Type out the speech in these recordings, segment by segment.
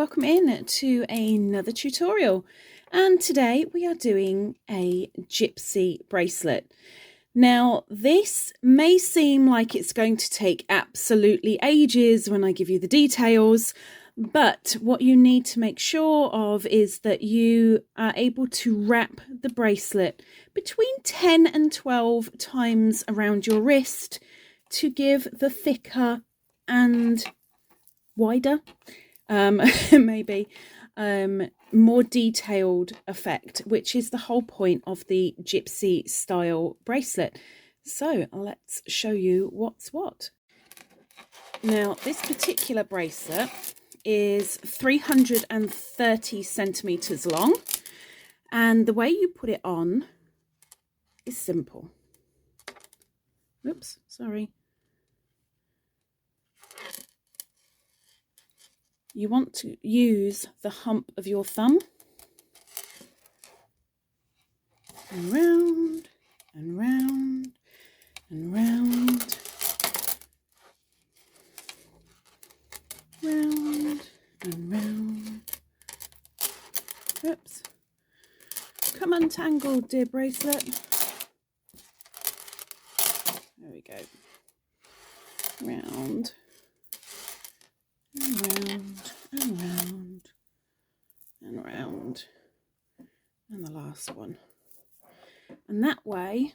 welcome in to another tutorial, and today we are doing a gypsy bracelet. Now this may seem like it's going to take absolutely ages when I give you the details, but what you need to make sure of is that you are able to wrap the bracelet between 10 and 12 times around your wrist to give the thicker and wider, maybe more detailed effect, which is the whole point of the gypsy style bracelet. So let's show you what's what. Now this particular bracelet is 330 centimeters long, and the way you put it on is simple. Oops, sorry. You want to use the hump of your thumb and round and round and round, round and round. Oops. Come untangled, dear bracelet. There we go. Round and round and round and round, and the last one. And that way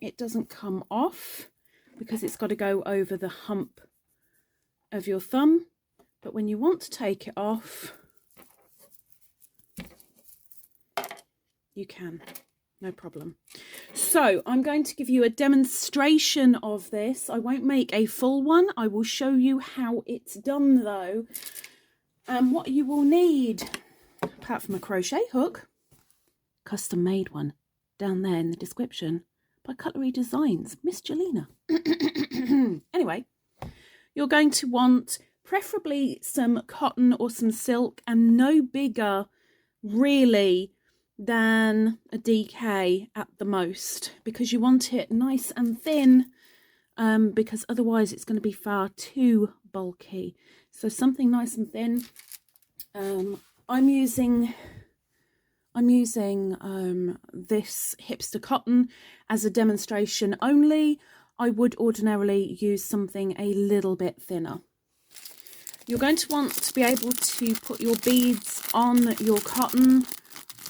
it doesn't come off because it's got to go over the hump of your thumb, but when you want to take it off, you can, no problem. So I'm going to give you a demonstration of this. I won't make a full one. I will show you how it's done though. And what you will need, apart from a crochet hook, custom made one down there in the description by Cutlery Designs, Miss Jelena. Anyway, you're going to want preferably some cotton or some silk, and no bigger really than a DK at the most, because you want it nice and thin, because otherwise it's going to be far too bulky. So something nice and thin. I'm using this hipster cotton as a demonstration only. I would ordinarily use something a little bit thinner. You're going to want to be able to put your beads on your cotton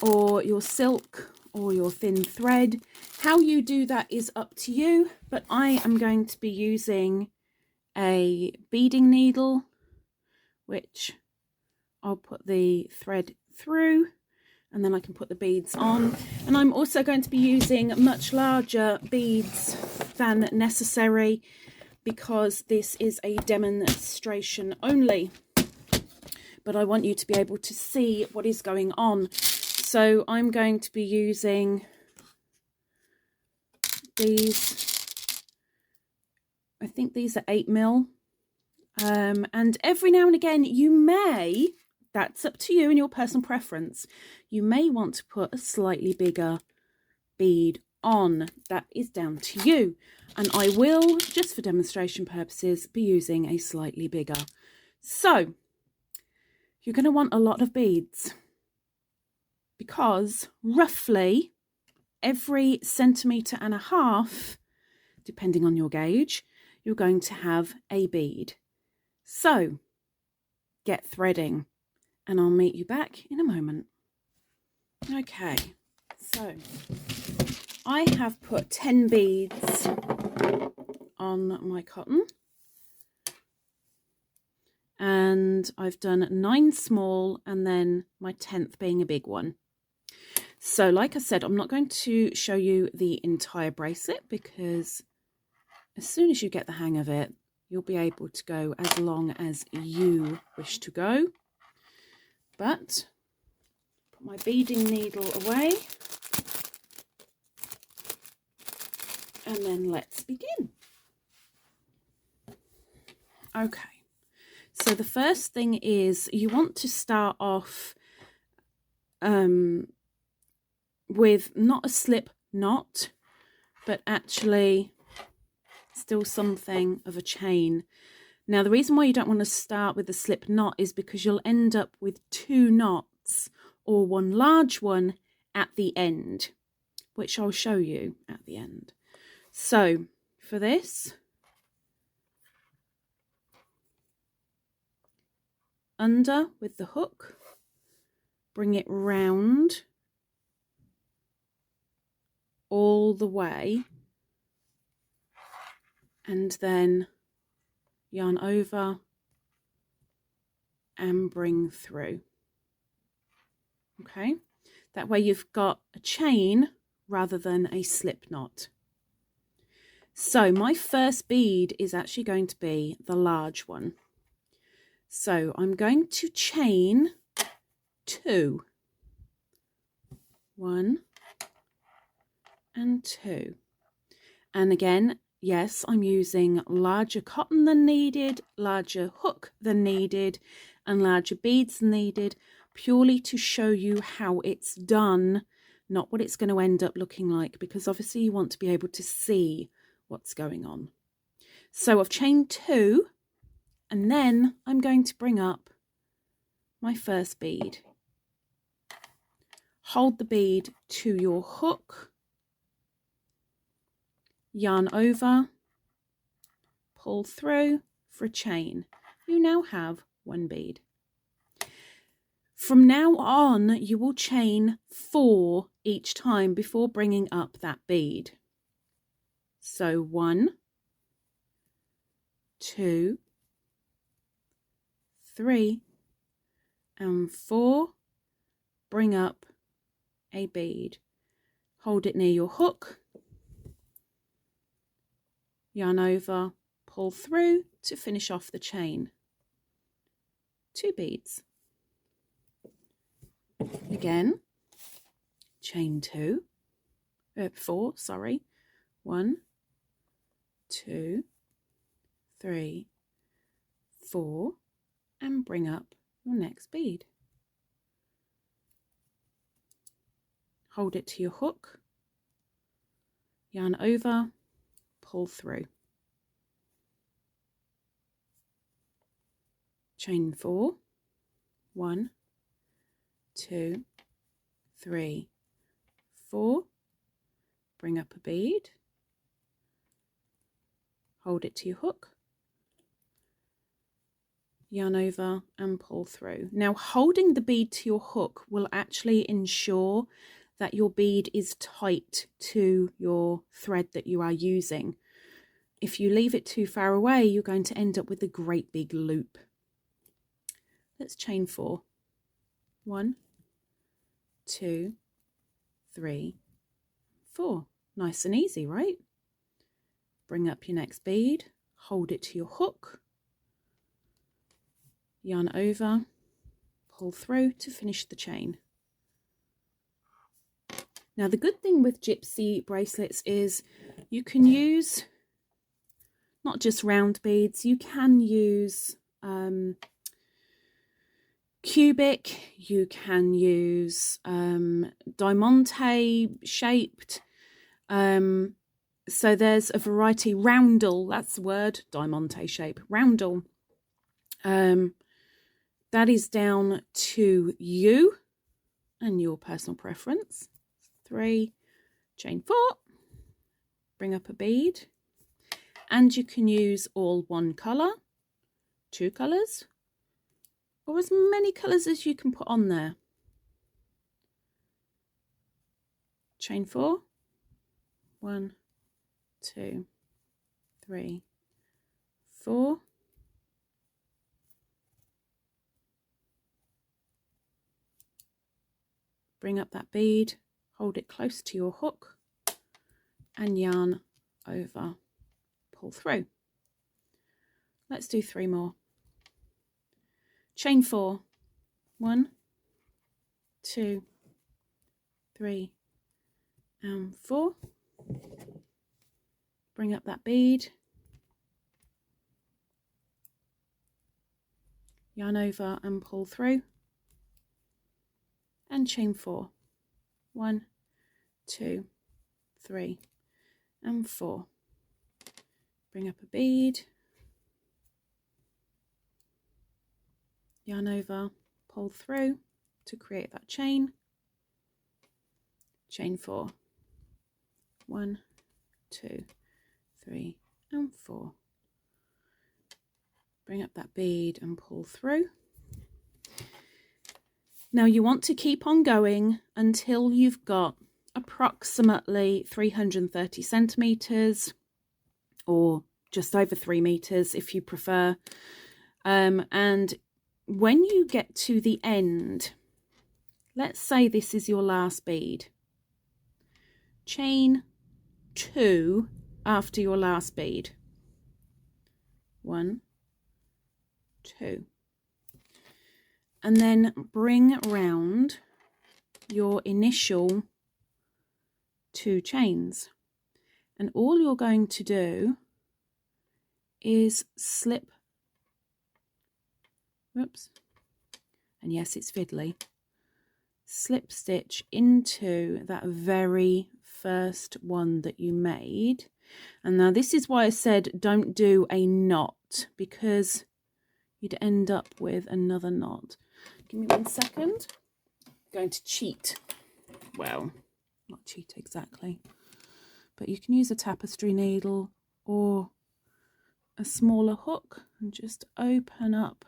or your silk or your thin thread. How you do that is up to you, but I am going to be using a beading needle, which I'll put the thread through and then I can put the beads on. And I'm also going to be using much larger beads than necessary because this is a demonstration only, but I want you to be able to see what is going on. So I'm going to be using these, I think these are 8mm, and every now and again you may, that's up to you and your personal preference, you may want to put a slightly bigger bead on. That is down to you, and I will, just for demonstration purposes, be using a slightly bigger. So you're going to want a lot of beads, because roughly every 1.5 centimeters, depending on your gauge, you're going to have a bead. So get threading, and I'll meet you back in a moment. Okay, so I have put 10 beads on my cotton, and I've done 9 small and then my 10th being a big one. So like I said, I'm not going to show you the entire bracelet because as soon as you get the hang of it, you'll be able to go as long as you wish to go. But put my beading needle away, and then let's begin. Okay, so the first thing is you want to start off with not a slip knot, but actually still something of a chain. Now, the reason why you don't want to start with a slip knot is because you'll end up with 2 knots or one large one at the end, which I'll show you at the end. So for this, under with the hook, bring it round all the way, and then yarn over and bring through. Okay, that way you've got a chain rather than a slip knot. So my first bead is actually going to be the large one. So I'm going to chain 2. 1 and 2. And again, yes, I'm using larger cotton than needed, larger hook than needed, and larger beads than needed, purely to show you how it's done, not what it's going to end up looking like, because obviously you want to be able to see what's going on. So I've chained 2, and then I'm going to bring up my first bead. Hold the bead to your hook, yarn over, pull through for a chain. You now have 1 bead. From now on, you will chain 4 each time before bringing up that bead. So 1, 2, 3, and 4. Bring up a bead. Hold it near your hook, yarn over, pull through to finish off the chain. 2 beads. Again, chain 4, sorry. 1, 2, 3, 4, and bring up your next bead. Hold it to your hook, yarn over, pull through. Chain 4, 1, 2, 3, 4, bring up a bead, hold it to your hook, yarn over and pull through. Now, holding the bead to your hook will actually ensure that your bead is tight to your thread that you are using. If you leave it too far away, you're going to end up with a great big loop. Let's chain 4. 1, 2, 3, 4. Nice and easy, right? Bring up your next bead, hold it to your hook, yarn over, pull through to finish the chain. Now, the good thing with Gypsy bracelets is you can use not just round beads, you can use cubic, you can use diamante shaped, so there's a variety. Roundel, that's the word, diamante shape, roundel. That is down to you and your personal preference. 3, chain 4, bring up a bead, and you can use all 1 colour, 2 colours, or as many colours as you can put on there. Chain 4, 1, 2, 3, 4. Bring up that bead, hold it close to your hook, and yarn over, pull through. Let's do 3 more. Chain 4, 1, 2, 3, and 4. Bring up that bead, yarn over and pull through, and chain 4, 1, 2, 3, and 4. Bring up a bead, yarn over, pull through to create that chain. Chain 4. 1, 2, 3 and 4. Bring up that bead and pull through. Now you want to keep on going until you've got approximately 330 centimeters, or just over 3 meters if you prefer. And when you get to the end, let's say this is your last bead, chain 2 after your last bead. 1, 2. And then bring round your initial 2 chains. And all you're going to do is slip, whoops, and yes, it's fiddly, slip stitch into that very first one that you made. And now this is why I said don't do a knot, because you'd end up with another knot. Give me 1 second. I'm going to cheat. Well, not cheat exactly, but you can use a tapestry needle or a smaller hook and just open up.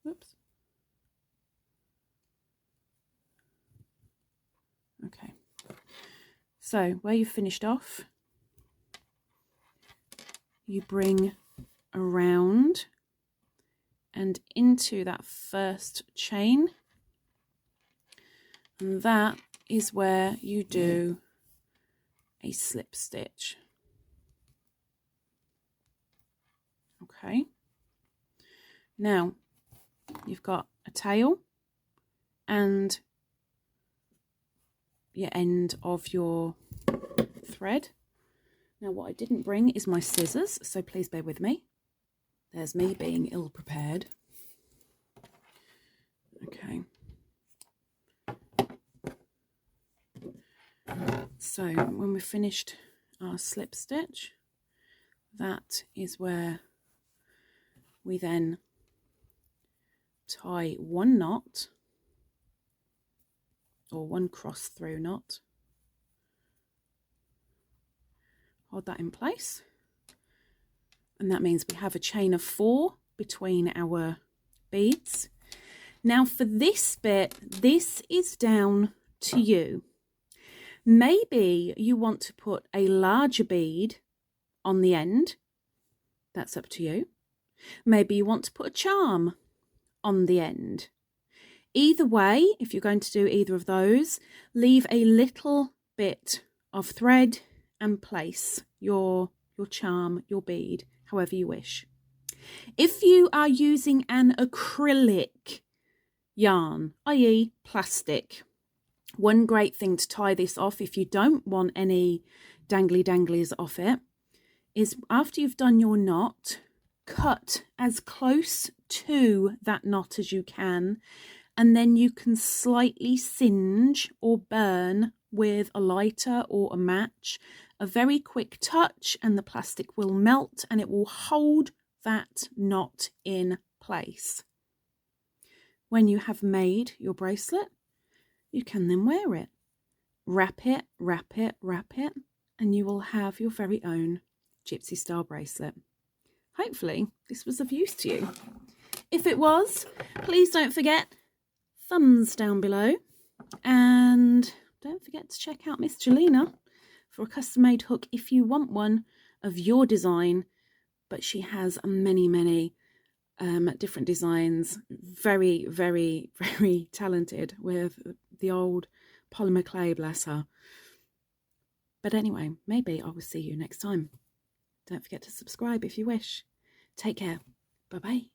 Whoops. Okay. So where you finished off, you bring around and into that first chain, and that is where you do a slip stitch. Okay, now you've got a tail and your end of your thread. Now what I didn't bring is my scissors, so please bear with me. There's me being ill prepared. Okay. So when we've finished our slip stitch, that is where we then tie 1 knot, or 1 cross through knot. Hold that in place, and that means we have a chain of 4 between our beads. Now for this bit, this is down to you. Maybe you want to put a larger bead on the end. That's up to you. Maybe you want to put a charm on the end. Either way, if you're going to do either of those, leave a little bit of thread and place your charm, your bead, however you wish. If you are using an acrylic yarn, i.e. plastic, one great thing to tie this off, if you don't want any danglies off it, is after you've done your knot, cut as close to that knot as you can, and then you can slightly singe or burn with a lighter or a match. A very quick touch and the plastic will melt and it will hold that knot in place. When you have made your bracelet, you can then wear it. Wrap it, wrap it, wrap it, and you will have your very own gypsy style bracelet. Hopefully this was of use to you. If it was, please don't forget thumbs down below, and don't forget to check out Miss Jelena for a custom made hook if you want one of your design, but she has many different designs. Very talented with the old polymer clay, bless her. But anyway, maybe I will see you next time. Don't forget to subscribe if you wish. Take care. Bye bye.